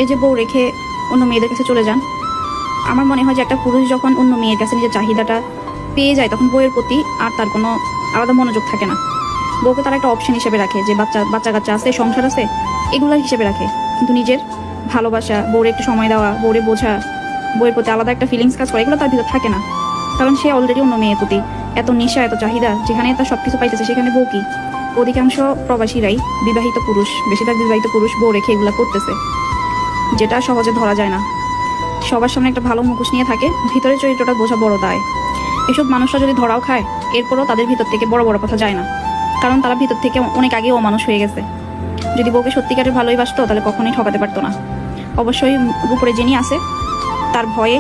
এই যে বউ রেখে অন্য মেয়েদের কাছে চলে যান, আমার মনে হয় যে একটা পুরুষ যখন অন্য মেয়ের কাছে নিজের চাহিদাটা পেয়ে যায় তখন বউয়ের প্রতি আর তার কোনো আলাদা মনোযোগ থাকে না। বউকে তারা একটা অপশন হিসেবে রাখে, যে বাচ্চা কাচ্চা আছে, সংসার আছে, এগুলার হিসেবে রাখে। কিন্তু নিজের ভালোবাসা, বউরে একটু সময় দেওয়া, বউরে বোঝা, বউয়ের প্রতি আলাদা একটা ফিলিংস কাজ করে, এগুলো তার ভিতর থাকে না। কারণ সে অলরেডি অন্য মেয়ের প্রতি এত নেশা, এত চাহিদা, যেখানে তার সবকিছু পাইতেছে সেখানে বউ কি? অধিকাংশ প্রবাসীরাই, বিবাহিত পুরুষ, বেশিরভাগ বিবাহিত পুরুষ বউ রেখে এগুলা করতেছে, যেটা সহজে ধরা যায় না। সবার সামনে একটা ভালো মুখোশ নিয়ে থাকে, ভিতরের চরিত্রটা বোঝা বড় দায়। এসব মানুষরা যদি ধরাও খায়, এরপরও তাদের ভিতর থেকে বড় বড় কথা যায় না, কারণ তারা ভিতর থেকে অনেক আগেও অমানুষ হয়ে গেছে। যদি বউকে সত্যিকারের ভালোই বাসতো তাহলে কখনোই ঠকাতে পারতো না। অবশ্যই উপরে যিনি আছে তার ভয়ে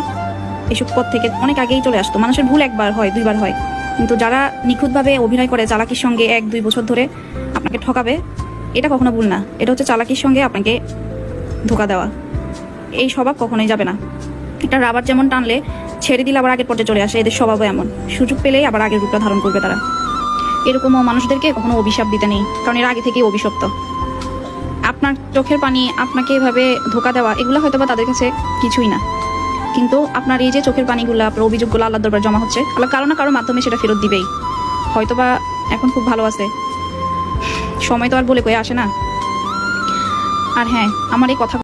এসব পথ থেকে অনেক আগেই চলে আসতো। মানুষের ভুল একবার হয়, দুইবার হয়, কিন্তু যারা নিখুঁতভাবে অভিনয় করে চালাকির সঙ্গে 1-2 বছর ধরে আপনাকে ঠকাবে, এটা কখনো ভুল না, এটা হচ্ছে চালাকির সঙ্গে আপনাকে ধোকা দেওয়া। এই স্বভাব কখনোই যাবে না। একটা রাবার যেমন টানলে ছেড়ে দিলে আবার আগের পর্যায়ে চলে আসে, এদের স্বভাবও এমন, সুযোগ পেলেই আবার আগের রূপটা ধারণ করবে তারা। এরকমও মানুষদেরকে কখনো অভিশাপ দিতে নেই, কারণ এরা আগে থেকেই অভিশপ্ত। আপনার চোখের পানি, আপনাকে এভাবে ধোকা দেওয়া, এগুলো হয়তো বা তাদের কাছে কিছুই না, কিন্তু আপনার এই যে চোখের পানিগুলো, আপনার অভিযোগগুলো আল্লাহর দরবারে জমা হচ্ছে, আল্লাহ কারো না কারো মাধ্যমে সেটা ফেরত দিবেই। হয়তোবা এখন খুব ভালো আছে, সময় তো আর বলে কয়ে আসে না। আর হ্যাঁ, আমার এই কথা